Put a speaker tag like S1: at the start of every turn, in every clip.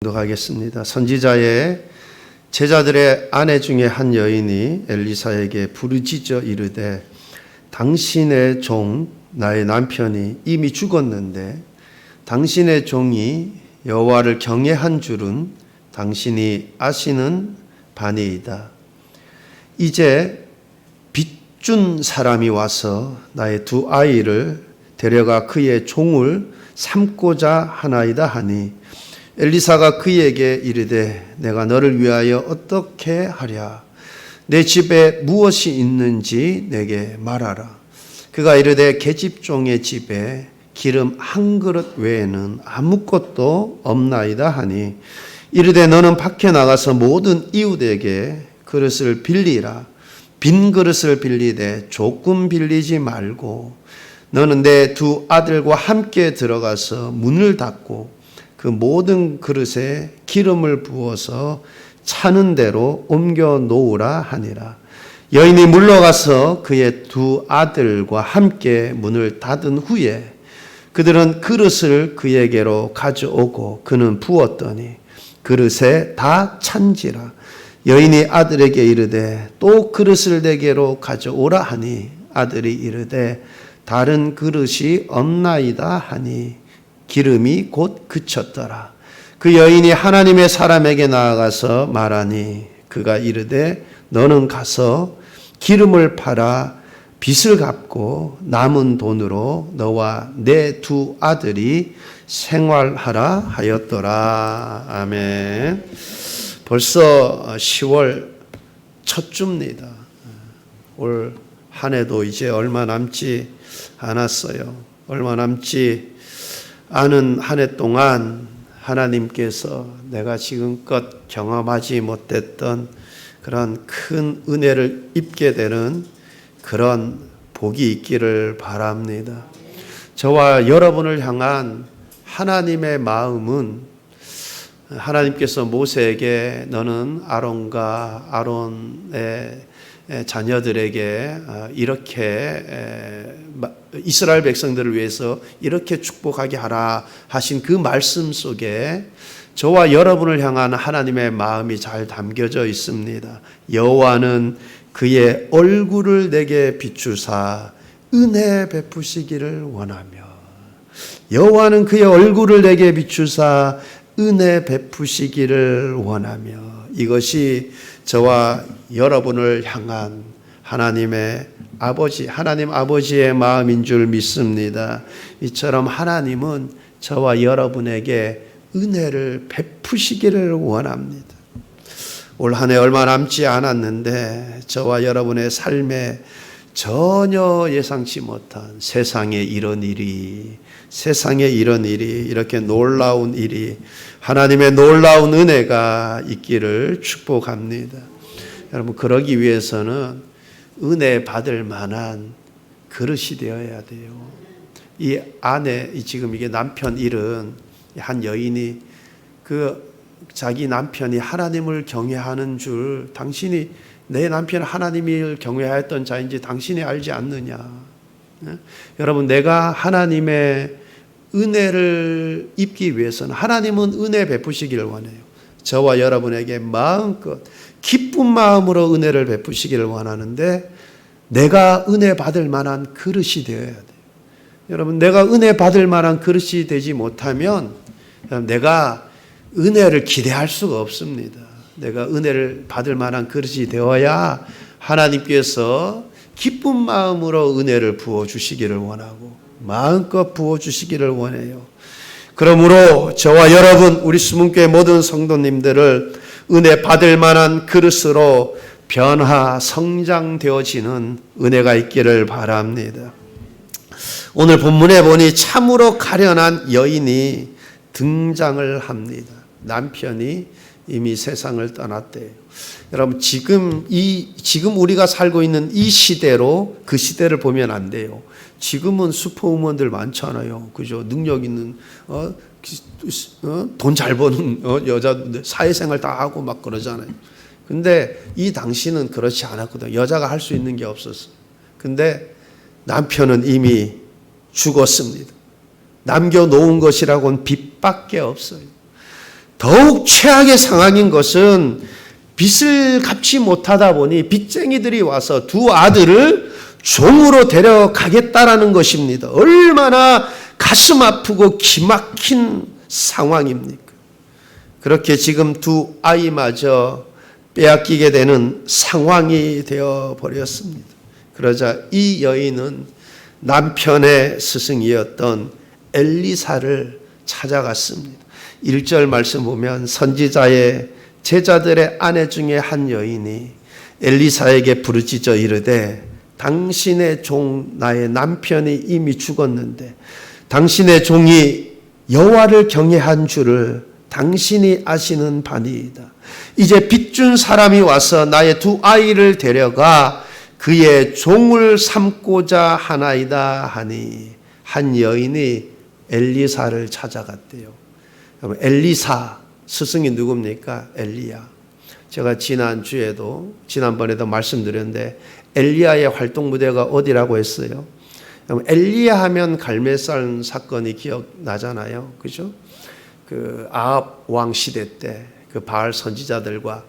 S1: 하겠습니다. 선지자의 제자들의 아내 중에 한 여인이 엘리사에게 부르짖어 이르되 당신의 종 나의 남편이 이미 죽었는데 당신의 종이 여호와를 경외한 줄은 당신이 아시는 바니이다. 이제 빚준 사람이 와서 나의 두 아이를 데려가 그의 종을 삼고자 하나이다 하니 엘리사가 그에게 이르되 내가 너를 위하여 어떻게 하랴? 내 집에 무엇이 있는지 내게 말하라. 그가 이르되 계집종의 집에 기름 한 그릇 외에는 아무것도 없나이다 하니 이르되 너는 밖에 나가서 모든 이웃에게 그릇을 빌리라. 빈 그릇을 빌리되 조금 빌리지 말고 너는 내 두 아들과 함께 들어가서 문을 닫고 그 모든 그릇에 기름을 부어서 차는 대로 옮겨 놓으라 하니라. 여인이 물러가서 그의 두 아들과 함께 문을 닫은 후에 그들은 그릇을 그에게로 가져오고 그는 부었더니 그릇에 다 찬지라. 여인이 아들에게 이르되 또 그릇을 내게로 가져오라 하니 아들이 이르되 다른 그릇이 없나이다 하니 기름이 곧 그쳤더라. 그 여인이 하나님의 사람에게 나아가서 말하니 그가 이르되 너는 가서 기름을 팔아 빚을 갚고 남은 돈으로 너와 내 두 아들이 생활하라 하였더라. 아멘. 벌써 10월 첫 주입니다. 올 한 해도 이제 얼마 남지 않았어요. 얼마 남지 않은 한 해 동안 하나님께서 내가 지금껏 경험하지 못했던 그런 큰 은혜를 입게 되는 그런 복이 있기를 바랍니다. 저와 여러분을 향한 하나님의 마음은 하나님께서 모세에게 너는 아론과 아론의 자녀들에게 이렇게 이스라엘 백성들을 위해서 이렇게 축복하게 하라 하신 그 말씀 속에 저와 여러분을 향한 하나님의 마음이 잘 담겨져 있습니다. 여호와는 그의 얼굴을 내게 비추사 은혜 베푸시기를 원하며 여호와는 그의 얼굴을 내게 비추사 은혜 베푸시기를 원하며 이것이 저와 여러분을 향한 하나님의 아버지, 하나님 아버지의 마음인 줄 믿습니다. 이처럼 하나님은 저와 여러분에게 은혜를 베푸시기를 원합니다. 올 한 해 얼마 남지 않았는데 저와 여러분의 삶에 전혀 예상치 못한 세상에 이런 일이 이렇게 놀라운 일이 하나님의 놀라운 은혜가 있기를 축복합니다. 여러분 그러기 위해서는 은혜 받을 만한 그릇이 되어야 돼요. 이 아내 지금 이게 남편 일은 한 여인이 그 자기 남편이 하나님을 경외하는 줄 당신이 내 남편 하나님을 경외하였던 자인지 당신이 알지 않느냐. 여러분 내가 하나님의 은혜를 입기 위해서는 하나님은 은혜 베푸시기를 원해요. 저와 여러분에게 마음껏 기쁜 마음으로 은혜를 베푸시기를 원하는데 내가 은혜 받을 만한 그릇이 되어야 돼요. 여러분 내가 은혜 받을 만한 그릇이 되지 못하면 내가 은혜를 기대할 수가 없습니다. 내가 은혜를 받을 만한 그릇이 되어야 하나님께서 기쁜 마음으로 은혜를 부어주시기를 원하고 마음껏 부어주시기를 원해요. 그러므로 저와 여러분 우리 수문교회 모든 성도님들을 은혜 받을 만한 그릇으로 변화 성장되어지는 은혜가 있기를 바랍니다. 오늘 본문에 보니 참으로 가련한 여인이 등장을 합니다. 남편이 이미 세상을 떠났대요. 여러분 지금 우리가 살고 있는 이 시대로 그 시대를 보면 안 돼요. 지금은 슈퍼우먼들 많잖아요. 그죠? 능력 있는 돈 잘 버는 여자들 사회생활 다 하고 막 그러잖아요. 근데 이 당시는 그렇지 않았거든요. 여자가 할 수 있는 게 없었어요. 근데 남편은 이미 죽었습니다. 남겨놓은 것이라고는 빚밖에 없어요. 더욱 최악의 상황인 것은 빚을 갚지 못하다 보니 빚쟁이들이 와서 두 아들을 종으로 데려가겠다라는 것입니다. 얼마나 가슴 아프고 기막힌 상황입니까? 그렇게 지금 두 아이마저 빼앗기게 되는 상황이 되어 버렸습니다. 그러자 이 여인은 남편의 스승이었던 엘리사를 찾아갔습니다. 1절 말씀 보면 선지자의 제자들의 아내 중에 한 여인이 엘리사에게 부르짖어 이르되 당신의 종 나의 남편이 이미 죽었는데 당신의 종이 여호와를 경외한 줄을 당신이 아시는 바니이다. 이제 빚준 사람이 와서 나의 두 아이를 데려가 그의 종을 삼고자 하나이다 하니 한 여인이 엘리사를 찾아갔대요. 엘리사 스승이 누굽니까? 엘리야. 제가 지난번에도 말씀드렸는데 엘리야의 활동 무대가 어디라고 했어요? 엘리야 하면 갈멜산 사건이 기억나잖아요. 그죠? 그 아합 왕 시대 때 그 바알 선지자들과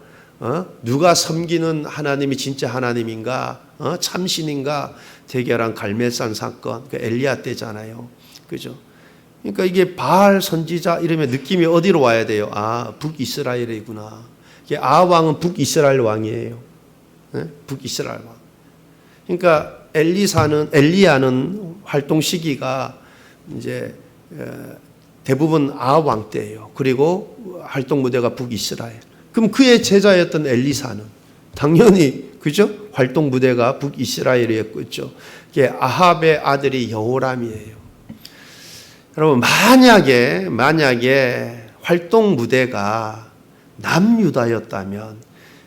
S1: 누가 섬기는 하나님이 진짜 하나님인가, 참신인가 대결한 갈멜산 사건, 그 엘리야 때잖아요. 그죠? 그러니까 이게 바알 선지자 이러면 느낌이 어디로 와야 돼요? 아, 북이스라엘이구나. 아합 왕은 북이스라엘 왕이에요. 네? 북이스라엘 왕. 그러니까 엘리야는 활동 시기가 이제 대부분 아합 왕 때예요. 그리고 활동 무대가 북이스라엘. 그럼 그의 제자였던 엘리사는 당연히 그죠? 활동 무대가 북이스라엘이었겠죠. 이게 아합의 아들이 여호람이에요. 여러분 만약에 활동 무대가 남유다였다면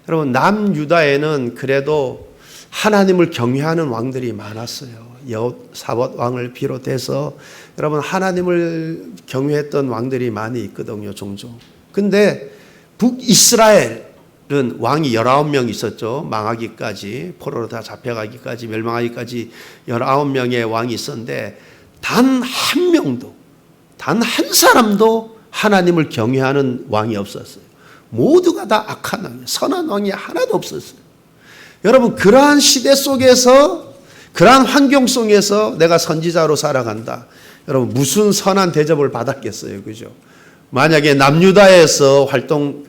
S1: 여러분 남유다에는 그래도 하나님을 경외하는 왕들이 많았어요. 여호사밧 왕을 비롯해서 여러분 하나님을 경외했던 왕들이 많이 있거든요. 종종. 근데 북이스라엘은 왕이 19명 있었죠. 망하기까지 포로로 다 잡혀가기까지 멸망하기까지 19명의 왕이 있었는데 단 한 명도 단 한 사람도 하나님을 경외하는 왕이 없었어요. 모두가 다 악한 왕이에요. 선한 왕이 하나도 없었어요. 여러분 그러한 시대 속에서 그러한 환경 속에서 내가 선지자로 살아간다. 여러분 무슨 선한 대접을 받았겠어요. 그죠? 만약에 남유다에서 활동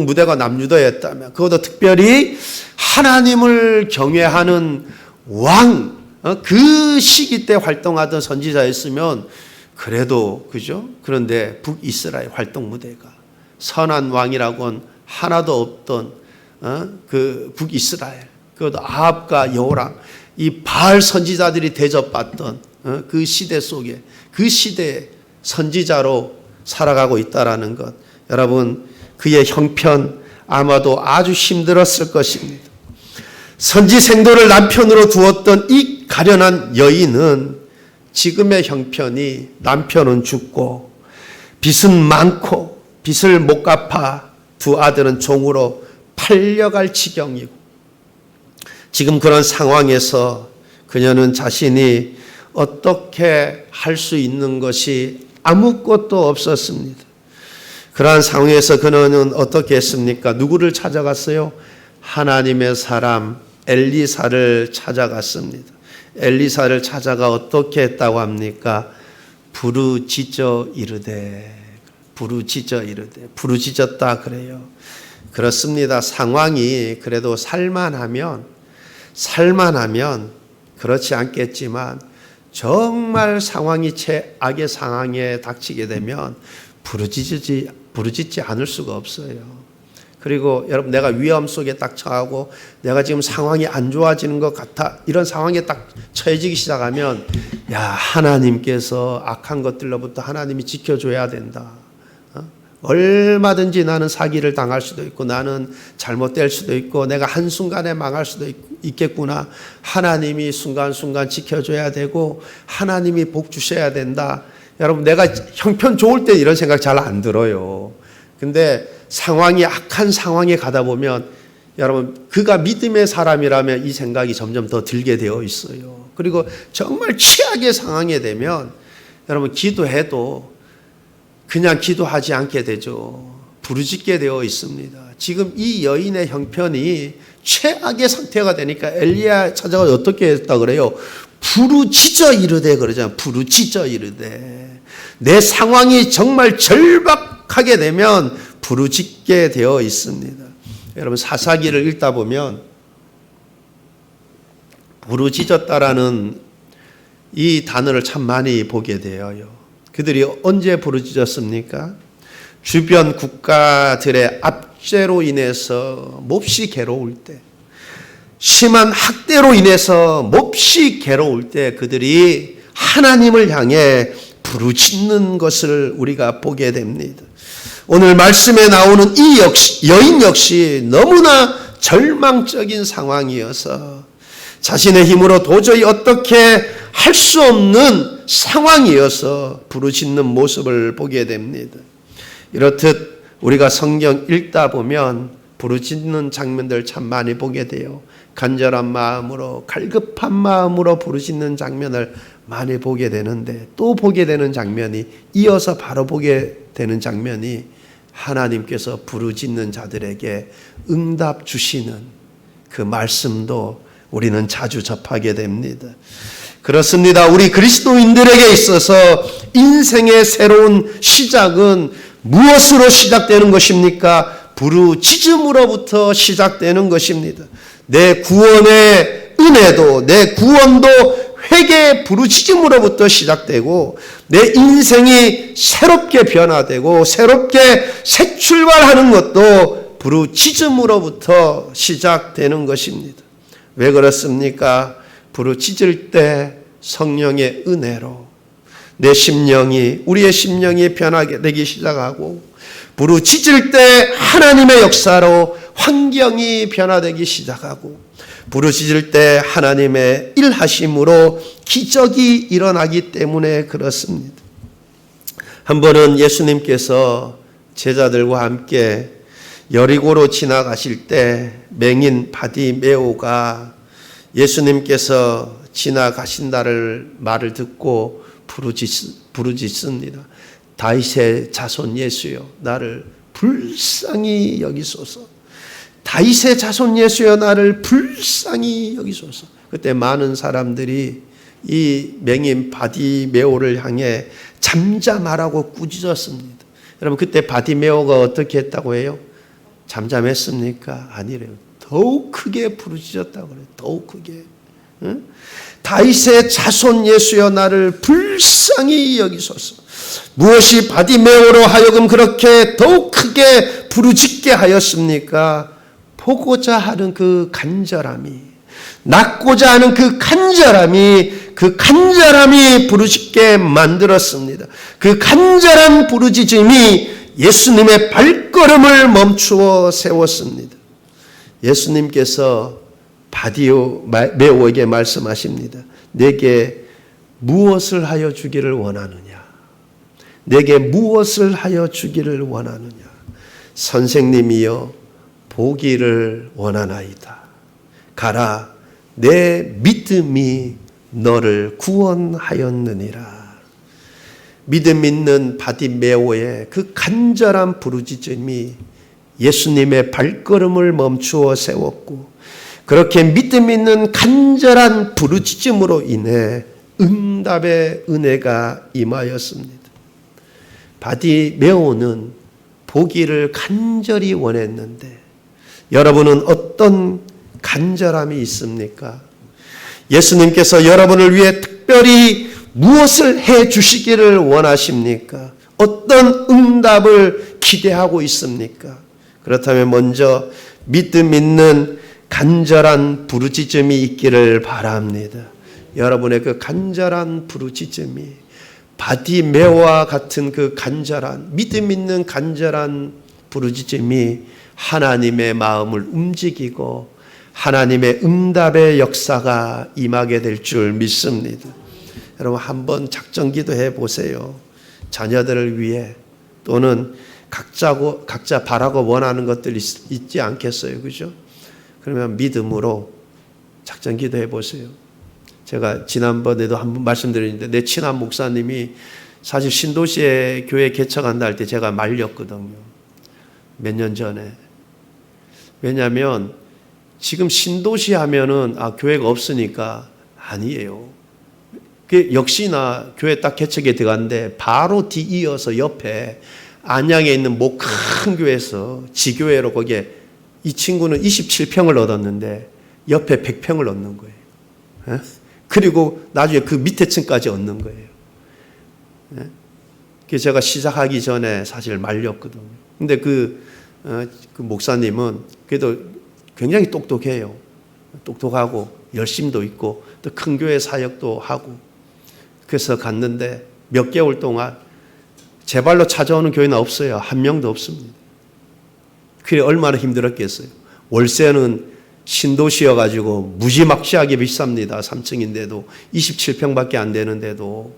S1: 무대가 남유다였다면 그것도 특별히 하나님을 경외하는 왕, 그 시기 때 활동하던 선지자였으면 그래도 그죠? 그런데 북이스라엘 활동 무대가 선한 왕이라고는 하나도 없던 그 북이스라엘, 그것도 아합과 여호람, 이 바알 선지자들이 대접받던 그 시대 속에 그 시대의 선지자로 살아가고 있다라는 것, 여러분 그의 형편 아마도 아주 힘들었을 것입니다. 선지 생도를 남편으로 두었던 이 가련한 여인은 지금의 형편이 남편은 죽고 빚은 많고 빚을 못 갚아 두 아들은 종으로 팔려갈 지경이고 지금 그런 상황에서 그녀는 자신이 어떻게 할 수 있는 것이 아무것도 없었습니다. 그러한 상황에서 그녀는 어떻게 했습니까? 누구를 찾아갔어요? 하나님의 사람 엘리사를 찾아갔습니다. 엘리사를 찾아가 어떻게 했다고 합니까? 부르짖어 이르되 부르짖었다 그래요. 그렇습니다. 상황이 그래도 살만하면 그렇지 않겠지만 정말 상황이 최악의 상황에 닥치게 되면 부르짖지 않을 수가 없어요. 그리고 여러분 내가 위험 속에 딱 처하고 내가 지금 상황이 안 좋아지는 것 같아 이런 상황에 딱 처해지기 시작하면 야 하나님께서 악한 것들로부터 하나님이 지켜줘야 된다. 얼마든지 나는 사기를 당할 수도 있고 나는 잘못될 수도 있고 내가 한순간에 망할 수도 있겠구나. 하나님이 순간순간 지켜줘야 되고 하나님이 복 주셔야 된다. 여러분 내가 형편 좋을 때 이런 생각 잘 안 들어요. 근데 상황이 악한 상황에 가다 보면 여러분 그가 믿음의 사람이라면 이 생각이 점점 더 들게 되어 있어요. 그리고 정말 최악의 상황에 되면 여러분 기도해도 그냥 기도하지 않게 되죠. 부르짖게 되어 있습니다. 지금 이 여인의 형편이 최악의 상태가 되니까 엘리야 찾아가 어떻게 했다 그래요? 부르짖어 이르되 그러잖아요. 부르짖어 이르되. 내 상황이 정말 절박하게 되면 부르짖게 되어 있습니다. 여러분 사사기를 읽다 보면 부르짖었다라는 이 단어를 참 많이 보게 되어요. 그들이 언제 부르짖었습니까? 주변 국가들의 압제로 인해서 몹시 괴로울 때, 심한 학대로 인해서 몹시 괴로울 때 그들이 하나님을 향해 부르짖는 것을 우리가 보게 됩니다. 오늘 말씀에 나오는 이 여인 역시 너무나 절망적인 상황이어서 자신의 힘으로 도저히 어떻게 할 수 없는 상황이어서 부르짖는 모습을 보게 됩니다. 이렇듯 우리가 성경 읽다 보면 부르짖는 장면들 참 많이 보게 돼요. 간절한 마음으로 갈급한 마음으로 부르짖는 장면을 많이 보게 되는데 또 보게 되는 장면이 이어서 바로 보게 되는 장면이 하나님께서 부르짖는 자들에게 응답 주시는 그 말씀도 우리는 자주 접하게 됩니다. 그렇습니다. 우리 그리스도인들에게 있어서 인생의 새로운 시작은 무엇으로 시작되는 것입니까? 부르짖음으로부터 시작되는 것입니다. 내 구원의 은혜도 내 구원도 회개의 부르짖음으로부터 시작되고 내 인생이 새롭게 변화되고 새롭게 새 출발하는 것도 부르짖음으로부터 시작되는 것입니다. 왜 그렇습니까? 부르짖을 때 성령의 은혜로 내 심령이 우리의 심령이 변하게 되기 시작하고 부르짖을 때 하나님의 역사로 환경이 변화되기 시작하고 부르짖을 때 하나님의 일하심으로 기적이 일어나기 때문에 그렇습니다. 한 번은 예수님께서 제자들과 함께 여리고로 지나가실 때 맹인 바디메오가 예수님께서 지나가신다를 말을 듣고 부르짖습니다. 다윗의 자손 예수여 나를 불쌍히 여기소서. 다윗의 자손 예수여 나를 불쌍히 여기소서. 그때 많은 사람들이 이 맹인 바디메오를 향해 잠잠하라고 꾸짖었습니다. 여러분 그때 바디메오가 어떻게 했다고 해요? 잠잠했습니까? 아니래요. 더욱 크게 부르짖었다고 그래요. 더욱 크게. 응? 다윗의 자손 예수여 나를 불쌍히 여기소서. 무엇이 바디메오로 하여금 그렇게 더욱 크게 부르짖게 하였습니까? 보고자 하는 그 간절함이, 낳고자 하는 그 간절함이 부르짖게 만들었습니다. 그 간절한 부르짖음이 예수님의 발걸음을 멈추어 세웠습니다. 예수님께서 바디메오에게 말씀하십니다. 내게 무엇을 하여 주기를 원하느냐? 내게 무엇을 하여 주기를 원하느냐? 선생님이여 보기를 원하나이다. 가라 내 믿음이 너를 구원하였느니라. 믿음 있는 바디메오의 그 간절한 부르짖음이 예수님의 발걸음을 멈추어 세웠고 그렇게 믿음 있는 간절한 부르짖음으로 인해 응답의 은혜가 임하였습니다. 바디메오는 보기를 간절히 원했는데 여러분은 어떤 간절함이 있습니까? 예수님께서 여러분을 위해 특별히 무엇을 해 주시기를 원하십니까? 어떤 응답을 기대하고 있습니까? 그렇다면 먼저 믿음 있는 간절한 부르짖음이 있기를 바랍니다. 여러분의 그 간절한 부르짖음이 바디메오와 같은 그 간절한 믿음 있는 간절한 부르짖음이 하나님의 마음을 움직이고 하나님의 응답의 역사가 임하게 될 줄 믿습니다. 여러분 한번 작정기도 해보세요. 자녀들을 위해 또는 각자 바라고 원하는 것들이 있지 않겠어요? 그죠? 그러면 믿음으로 작정기도 해보세요. 제가 지난번에도 한번 말씀드렸는데 내 친한 목사님이 사실 신도시에 교회 개척한다 할 때 제가 말렸거든요. 몇 년 전에. 왜냐하면 지금 신도시 하면은 교회가 없으니까 아니에요. 그 역시나 교회 딱 개척에 들어갔는데 바로 뒤이어서 옆에 안양에 있는 뭐 큰 교회에서 지교회로 거기에 이 친구는 27평을 얻었는데 옆에 100평을 얻는 거예요. 에? 그리고 나중에 그 밑에 층까지 얻는 거예요. 에? 그래서 제가 시작하기 전에 사실 말렸거든요. 근데 그 목사님은 그래도 굉장히 똑똑해요. 똑똑하고 열심도 있고 또 큰 교회 사역도 하고 그래서 갔는데 몇 개월 동안 제 발로 찾아오는 교회는 없어요. 한 명도 없습니다. 그래 얼마나 힘들었겠어요. 월세는 신도시여가지고 무지막지하게 비쌉니다. 3층인데도 27평밖에 안 되는데도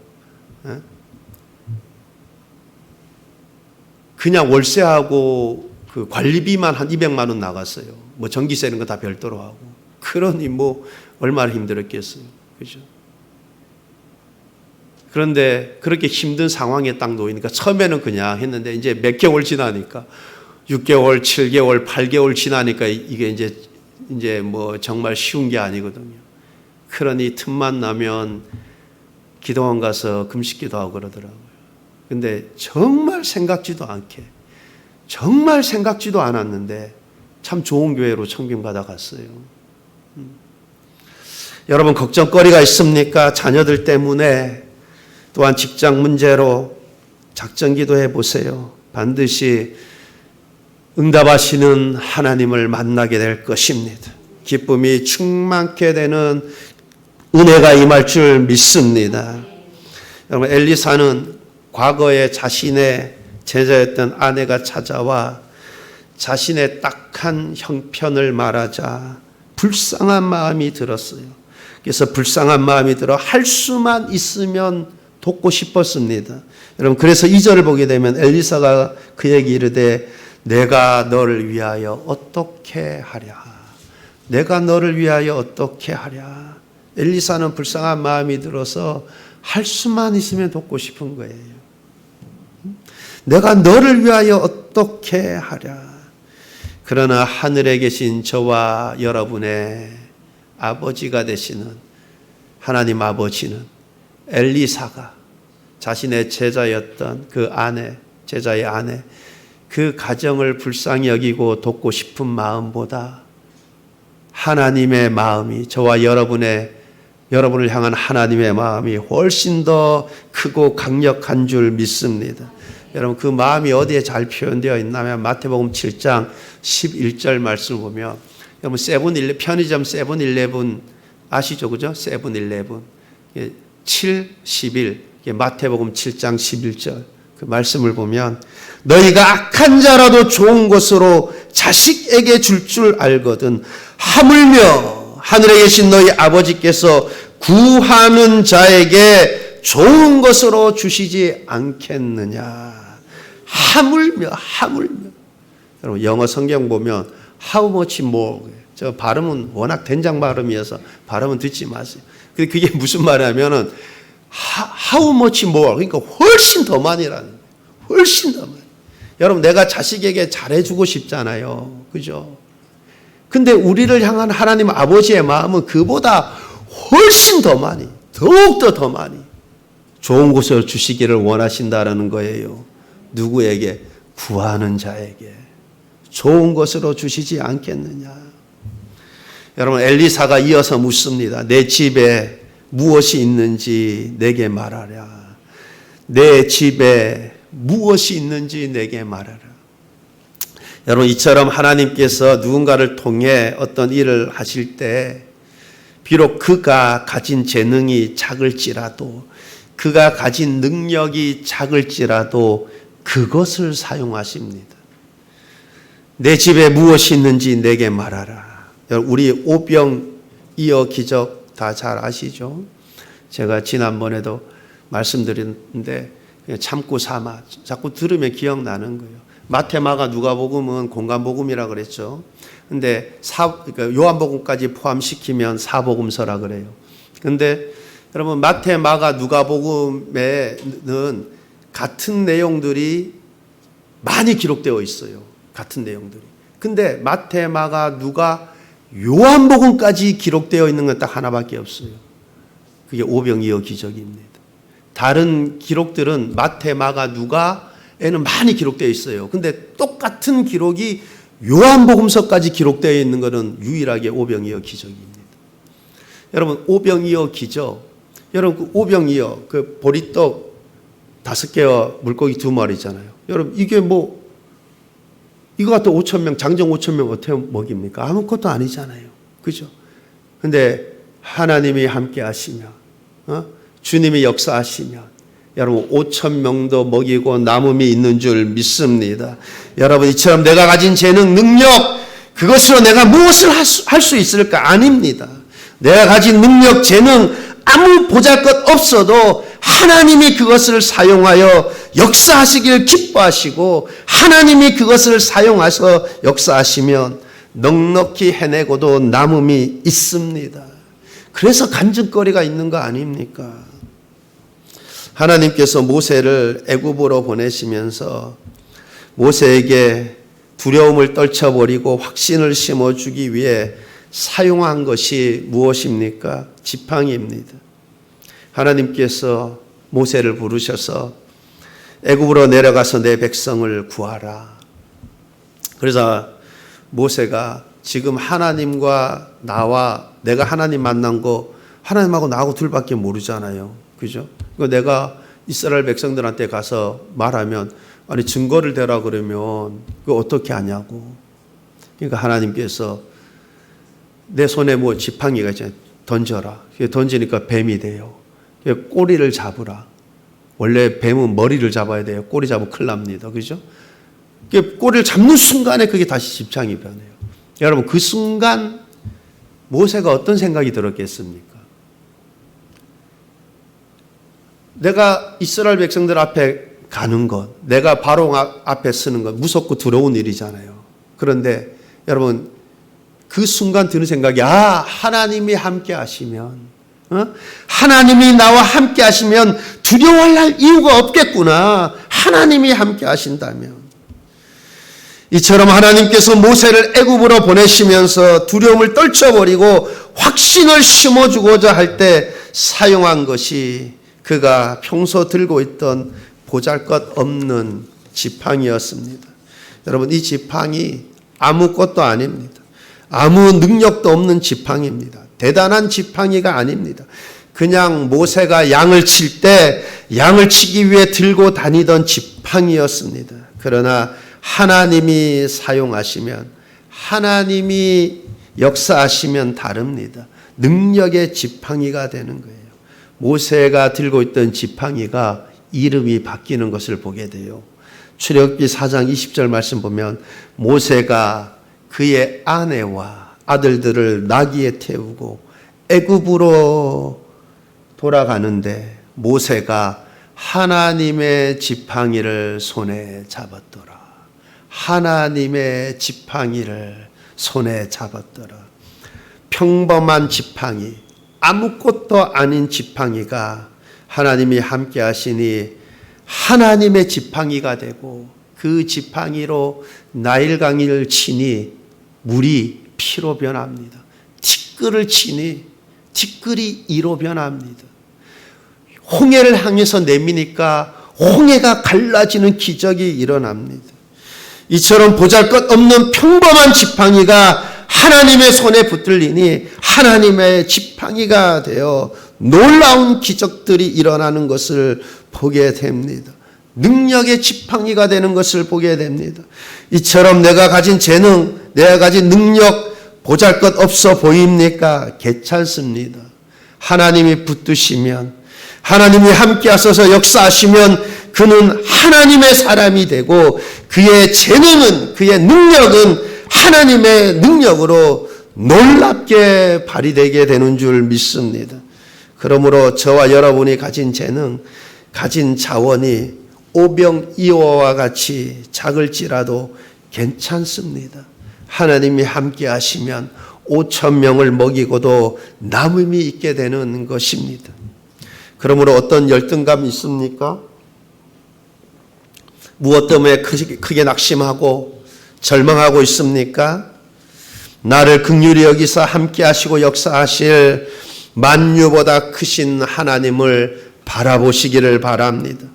S1: 그냥 월세하고 그 관리비만 한 200만 원 나갔어요. 뭐 전기세 이런 거 다 별도로 하고. 그러니 뭐 얼마나 힘들었겠어요. 그죠? 그런데 그렇게 힘든 상황에 딱 놓이니까 처음에는 그냥 했는데 이제 몇 개월 지나니까 6개월, 7개월, 8개월 지나니까 이게 이제 뭐 정말 쉬운 게 아니거든요. 그러니 틈만 나면 기도원 가서 금식 기도하고 그러더라고요. 근데 정말 생각지도 않았는데 참 좋은 교회로 청빙받아 갔어요. 여러분 걱정거리가 있습니까? 자녀들 때문에 또한 직장 문제로 작전 기도해 보세요. 반드시 응답하시는 하나님을 만나게 될 것입니다. 기쁨이 충만케 되는 은혜가 임할 줄 믿습니다. 여러분 엘리사는 과거에 자신의 제자였던 아내가 찾아와 자신의 딱한 형편을 말하자 불쌍한 마음이 들었어요. 그래서 불쌍한 마음이 들어 할 수만 있으면 돕고 싶었습니다. 여러분 그래서 2절을 보게 되면 엘리사가 그에게 이르되 내가 너를 위하여 어떻게 하랴. 내가 너를 위하여 어떻게 하랴. 엘리사는 불쌍한 마음이 들어서 할 수만 있으면 돕고 싶은 거예요. 내가 너를 위하여 어떻게 하랴. 그러나 하늘에 계신 저와 여러분의 아버지가 되시는 하나님 아버지는 엘리사가 자신의 제자였던 그 아내, 제자의 아내, 그 가정을 불쌍히 여기고 돕고 싶은 마음보다 하나님의 마음이 저와 여러분을 향한 하나님의 마음이 훨씬 더 크고 강력한 줄 믿습니다. 여러분 그 마음이 어디에 잘 표현되어 있냐면 마태복음 7장 11절 말씀을 보면 여러분 편의점 세븐일레븐 아시죠? 그죠? 세븐일레븐 7, 11 마태복음 7장 11절 그 말씀을 보면 너희가 악한 자라도 좋은 것으로 자식에게 줄 알거든 하물며 하늘에 계신 너희 아버지께서 구하는 자에게 좋은 것으로 주시지 않겠느냐. 하물며 여러분 영어 성경 보면 how much more 저 발음은 워낙 된장 발음이어서 발음은 듣지 마세요. 근데 그게 무슨 말이냐면은 how much more 그러니까 훨씬 더 많이라는 거예요. 훨씬 더 많이. 여러분 내가 자식에게 잘해주고 싶잖아요. 그죠? 근데 우리를 향한 하나님 아버지의 마음은 그보다 훨씬 더 많이 더욱더 더 많이 좋은 곳을 주시기를 원하신다라는 거예요. 누구에게? 구하는 자에게 좋은 것으로 주시지 않겠느냐. 여러분 엘리사가 이어서 묻습니다. 내 집에 무엇이 있는지 내게 말하라. 내 집에 무엇이 있는지 내게 말하라. 여러분 이처럼 하나님께서 누군가를 통해 어떤 일을 하실 때 비록 그가 가진 재능이 작을지라도 그가 가진 능력이 작을지라도 그것을 사용하십니다. 내 집에 무엇이 있는지 내게 말하라. 우리 오병이어 기적 다 잘 아시죠? 제가 지난번에도 말씀드렸는데 참고 삼아 자꾸 들으면 기억나는 거예요. 마태마가 누가복음은 공간복음이라 그랬죠. 근데 그러니까 요한복음까지 포함시키면 사복음서라 그래요. 근데 여러분 마태, 마가, 누가복음에는 같은 내용들이 많이 기록되어 있어요. 같은 내용들이. 근데 마태, 마가, 누가, 요한복음까지 기록되어 있는 건 딱 하나밖에 없어요. 그게 오병이어 기적입니다. 다른 기록들은 마태, 마가, 누가에는 많이 기록되어 있어요. 근데 똑같은 기록이 요한복음서까지 기록되어 있는 것은 유일하게 오병이어 기적입니다. 여러분, 오병이어 기적, 여러분 그 오병이어, 그 보리떡 5개와 물고기 2마리잖아요. 여러분 이게 뭐 이거 같은 5,000명, 장정 5,000명 어떻게 먹입니까? 아무것도 아니잖아요. 그죠? 근데 하나님이 함께 하시면, 주님이 역사하시면, 여러분 5,000명도 먹이고 남음이 있는 줄 믿습니다. 여러분 이처럼 내가 가진 재능, 능력, 그것으로 내가 무엇을 할 수 있을까? 아닙니다. 내가 가진 능력, 재능, 아무 보잘것 없어도 하나님이 그것을 사용하여 역사하시길 기뻐하시고 하나님이 그것을 사용하셔 역사하시면 넉넉히 해내고도 남음이 있습니다. 그래서 간증거리가 있는 거 아닙니까? 하나님께서 모세를 애굽으로 보내시면서 모세에게 두려움을 떨쳐버리고 확신을 심어주기 위해 사용한 것이 무엇입니까? 지팡이입니다. 하나님께서 모세를 부르셔서 애굽으로 내려가서 내 백성을 구하라. 그래서 모세가 지금 하나님과 나와 내가 하나님 만난 거 하나님하고 나하고 둘밖에 모르잖아요. 그죠? 내가 이스라엘 백성들한테 가서 말하면 아니 증거를 대라 그러면 그거 어떻게 하냐고. 그러니까 하나님께서 내 손에 뭐 지팡이가 있잖아요. 던져라. 던지니까 뱀이 돼요. 꼬리를 잡으라. 원래 뱀은 머리를 잡아야 돼요. 꼬리 잡으면 큰일 납니다. 그죠? 꼬리를 잡는 순간에 그게 다시 지팡이 변해요. 여러분 그 순간 모세가 어떤 생각이 들었겠습니까? 내가 이스라엘 백성들 앞에 가는 것, 내가 바로 앞에 서는 것 무섭고 두려운 일이잖아요. 그런데 여러분 그 순간 드는 생각이 하나님이 함께 하시면 하나님이 나와 함께 하시면 두려워할 이유가 없겠구나. 하나님이 함께 하신다면. 이처럼 하나님께서 모세를 애굽으로 보내시면서 두려움을 떨쳐버리고 확신을 심어주고자 할 때 사용한 것이 그가 평소 들고 있던 보잘것없는 지팡이였습니다. 여러분 이 지팡이 아무것도 아닙니다. 아무 능력도 없는 지팡이입니다. 대단한 지팡이가 아닙니다. 그냥 모세가 양을 칠 때 양을 치기 위해 들고 다니던 지팡이였습니다. 그러나 하나님이 사용하시면 하나님이 역사하시면 다릅니다. 능력의 지팡이가 되는 거예요. 모세가 들고 있던 지팡이가 이름이 바뀌는 것을 보게 돼요. 출애굽기 4장 20절 말씀 보면 모세가 그의 아내와 아들들을 나귀에 태우고 애굽으로 돌아가는데 모세가 하나님의 지팡이를 손에 잡았더라. 하나님의 지팡이를 손에 잡았더라. 평범한 지팡이, 아무것도 아닌 지팡이가 하나님이 함께 하시니 하나님의 지팡이가 되고 그 지팡이로 나일강을 치니 물이 피로 변합니다. 티끌을 치니 티끌이 이로 변합니다. 홍해를 향해서 내미니까 홍해가 갈라지는 기적이 일어납니다. 이처럼 보잘것없는 평범한 지팡이가 하나님의 손에 붙들리니 하나님의 지팡이가 되어 놀라운 기적들이 일어나는 것을 보게 됩니다. 능력의 지팡이가 되는 것을 보게 됩니다. 이처럼 내가 가진 재능, 내가 가진 능력 보잘것없어 보입니까? 괜찮습니다. 하나님이 붙드시면, 하나님이 함께 하셔서 역사하시면 그는 하나님의 사람이 되고 그의 재능은, 그의 능력은 하나님의 능력으로 놀랍게 발휘되게 되는 줄 믿습니다. 그러므로 저와 여러분이 가진 재능, 가진 자원이 오병이어와 같이 작을지라도 괜찮습니다. 하나님이 함께 하시면 5,000명을 먹이고도 남음이 있게 되는 것입니다. 그러므로 어떤 열등감이 있습니까? 무엇 때문에 크게 낙심하고 절망하고 있습니까? 나를 긍휼히 여기사 함께 하시고 역사하실 만유보다 크신 하나님을 바라보시기를 바랍니다.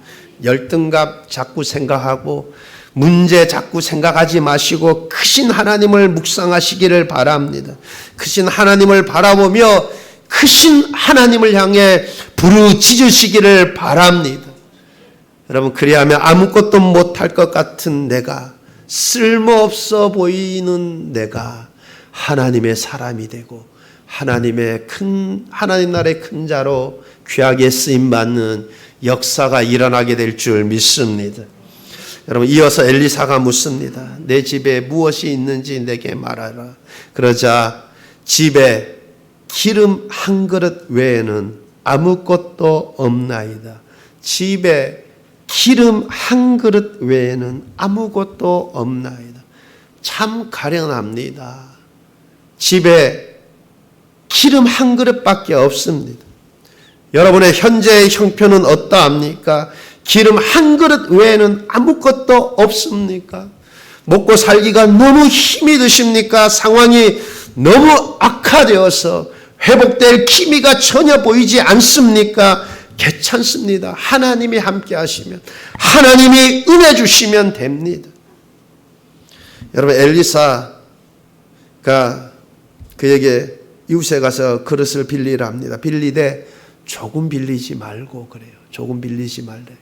S1: 열등감 자꾸 생각하고 문제 자꾸 생각하지 마시고 크신 하나님을 묵상하시기를 바랍니다. 크신 하나님을 바라보며 크신 하나님을 향해 부르짖으시기를 바랍니다. 여러분, 그리하면 아무것도 못할 것 같은 내가, 쓸모없어 보이는 내가 하나님의 사람이 되고 하나님 나라의 큰 자로 귀하게 쓰임받는 역사가 일어나게 될 줄 믿습니다. 여러분, 이어서 엘리사가 묻습니다. 내 집에 무엇이 있는지 내게 말하라. 그러자 집에 기름 한 그릇 외에는 아무것도 없나이다. 집에 기름 한 그릇 외에는 아무것도 없나이다. 참 가련합니다. 집에 기름 한 그릇밖에 없습니다. 여러분의 현재의 형편은 어떠합니까? 기름 한 그릇 외에는 아무것도 없습니까? 먹고 살기가 너무 힘이 드십니까? 상황이 너무 악화되어서 회복될 기미가 전혀 보이지 않습니까? 괜찮습니다. 하나님이 함께 하시면, 하나님이 은혜 주시면 됩니다. 여러분, 엘리사가 그에게 이웃에 가서 그릇을 빌리라 합니다. 빌리되 조금 빌리지 말고 그래요. 조금 빌리지 말래요.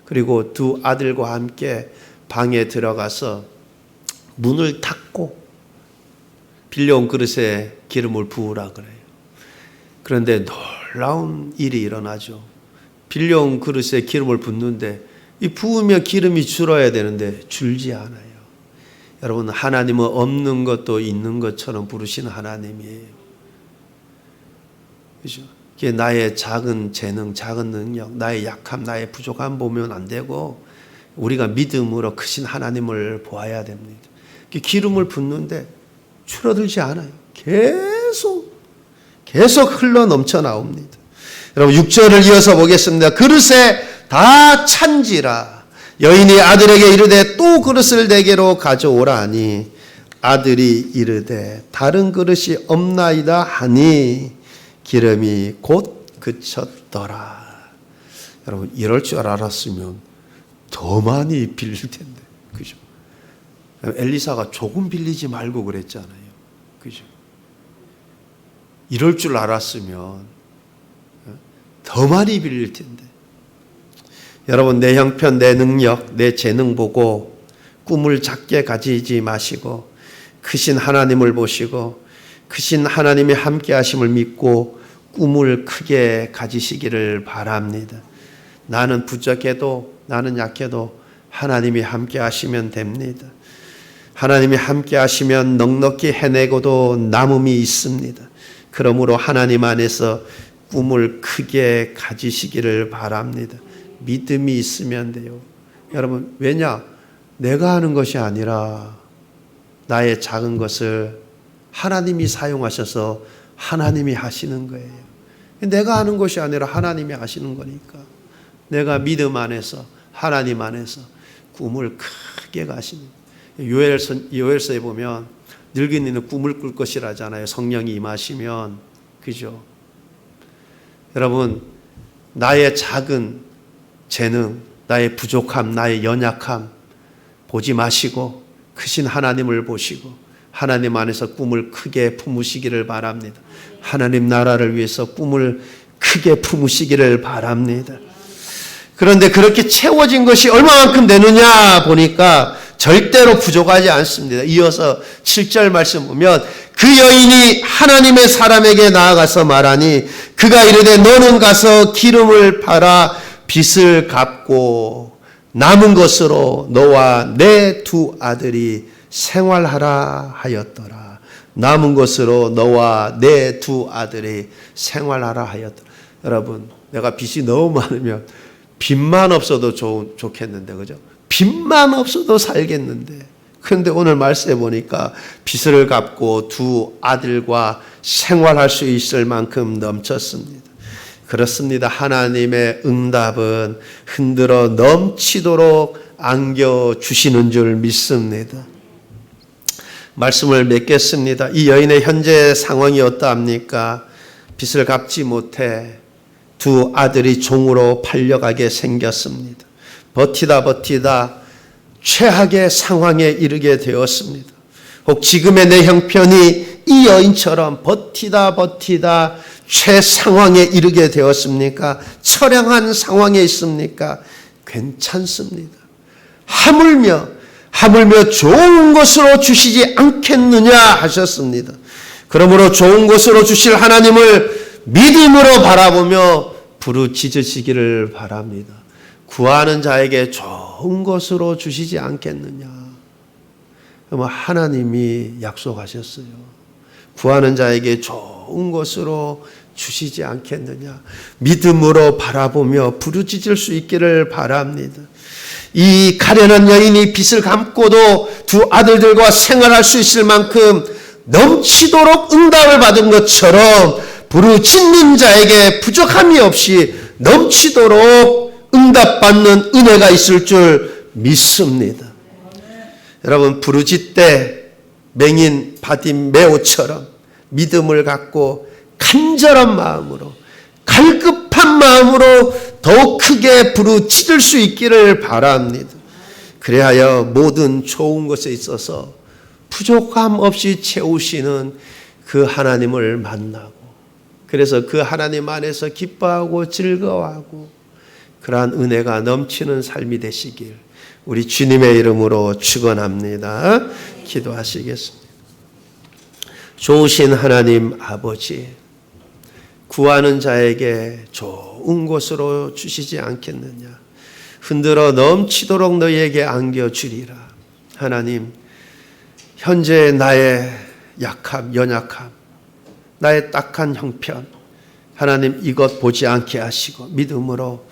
S1: 그리고 두 아들과 함께 방에 들어가서 문을 닫고 빌려온 그릇에 기름을 부으라 그래요. 그런데 놀라운 일이 일어나죠. 빌려온 그릇에 기름을 붓는데 이 부으면 기름이 줄어야 되는데 줄지 않아요. 여러분, 하나님은 없는 것도 있는 것처럼 부르시는 하나님이에요. 그렇죠? 그게 나의 작은 재능, 작은 능력, 나의 약함, 나의 부족함 보면 안 되고 우리가 믿음으로 크신 하나님을 보아야 됩니다. 기름을 붓는데 줄어들지 않아요. 계속 흘러 넘쳐 나옵니다. 여러분, 6절을 이어서 보겠습니다. 그릇에 다 찬지라. 여인이 아들에게 이르되 또 그릇을 내게로 가져오라 하니 아들이 이르되 다른 그릇이 없나이다 하니 기름이 곧 그쳤더라. 여러분, 이럴 줄 알았으면 더 많이 빌릴 텐데, 그죠? 엘리사가 조금 빌리지 말고 그랬잖아요, 그죠? 이럴 줄 알았으면 더 많이 빌릴 텐데. 여러분, 내 형편, 내 능력, 내 재능 보고 꿈을 작게 가지지 마시고 크신 하나님을 보시고 크신 하나님의 함께 하심을 믿고 꿈을 크게 가지시기를 바랍니다. 나는 부족해도, 나는 약해도 하나님이 함께 하시면 됩니다. 하나님이 함께 하시면 넉넉히 해내고도 남음이 있습니다. 그러므로 하나님 안에서 꿈을 크게 가지시기를 바랍니다. 믿음이 있으면 돼요. 여러분, 왜냐? 내가 하는 것이 아니라 나의 작은 것을 하나님이 사용하셔서 하나님이 하시는 거예요. 내가 하는 것이 아니라 하나님이 하시는 거니까 내가 믿음 안에서, 하나님 안에서 꿈을 크게 가시는 거예요. 요엘서에 보면 늙은이는 꿈을 꿀 것이라잖아요. 성령이 임하시면. 그죠? 여러분, 나의 작은 재능, 나의 부족함, 나의 연약함 보지 마시고 크신 하나님을 보시고 하나님 안에서 꿈을 크게 품으시기를 바랍니다. 하나님 나라를 위해서 꿈을 크게 품으시기를 바랍니다. 그런데 그렇게 채워진 것이 얼마만큼 되느냐 보니까 절대로 부족하지 않습니다. 이어서 7절 말씀 보면 그 여인이 하나님의 사람에게 나아가서 말하니 그가 이르되 너는 가서 기름을 팔아 빚을 갚고 남은 것으로 너와 내 두 아들이 생활하라 하였더라. 남은 것으로 너와 내 두 아들이 생활하라 하였더라. 여러분, 내가 빚이 너무 많으면 빚만 없어도 좋겠는데, 그죠? 빚만 없어도 살겠는데. 그런데 오늘 말씀해 보니까 빚을 갚고 두 아들과 생활할 수 있을 만큼 넘쳤습니다. 그렇습니다. 하나님의 응답은 흔들어 넘치도록 안겨주시는 줄 믿습니다. 말씀을 맺겠습니다. 이 여인의 현재 상황이 어떠합니까? 빚을 갚지 못해 두 아들이 종으로 팔려가게 생겼습니다. 버티다 최악의 상황에 이르게 되었습니다. 혹 지금의 내 형편이 이 여인처럼 버티다 최상황에 이르게 되었습니까? 처량한 상황에 있습니까? 괜찮습니다. 하물며 좋은 것으로 주시지 않겠느냐 하셨습니다. 그러므로 좋은 것으로 주실 하나님을 믿음으로 바라보며 부르짖으시기를 바랍니다. 구하는 자에게 좋은 것으로 주시지 않겠느냐. 하나님이 약속하셨어요. 구하는 자에게 좋은 것으로 주시지 않겠느냐. 믿음으로 바라보며 부르짖을 수 있기를 바랍니다. 이 가련한 여인이 빚을 갚고도 두 아들들과 생활할 수 있을 만큼 넘치도록 응답을 받은 것처럼 부르짖는 자에게 부족함이 없이 넘치도록 응답받는 은혜가 있을 줄 믿습니다. 여러분, 부르짖되 맹인 바디메오처럼 믿음을 갖고 간절한 마음으로, 갈급한 마음으로 더욱 크게 부르짖을 수 있기를 바랍니다. 그래야 모든 좋은 것에 있어서 부족함 없이 채우시는 그 하나님을 만나고, 그래서 그 하나님 안에서 기뻐하고 즐거워하고 그러한 은혜가 넘치는 삶이 되시길 우리 주님의 이름으로 축원합니다. 기도하시겠습니다. 좋으신 하나님 아버지, 구하는 자에게 좋은 것으로 주시지 않겠느냐. 흔들어 넘치도록 너희에게 안겨주리라. 하나님, 현재 나의 약함, 연약함, 나의 딱한 형편, 하나님 이것 보지 않게 하시고 믿음으로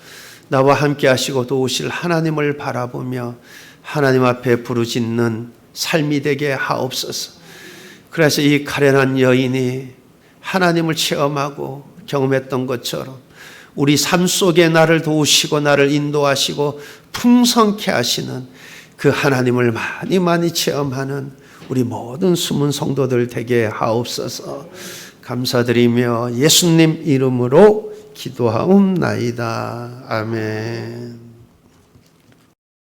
S1: 나와 함께 하시고 도우실 하나님을 바라보며 하나님 앞에 부르짖는 삶이 되게 하옵소서. 그래서 이 가련한 여인이 하나님을 체험하고 경험했던 것처럼 우리 삶 속에 나를 도우시고 나를 인도하시고 풍성케 하시는 그 하나님을 많이 체험하는 우리 모든 숨은 성도들 되게 하옵소서. 감사드리며 예수님 이름으로 기도하옵나이다. 아멘.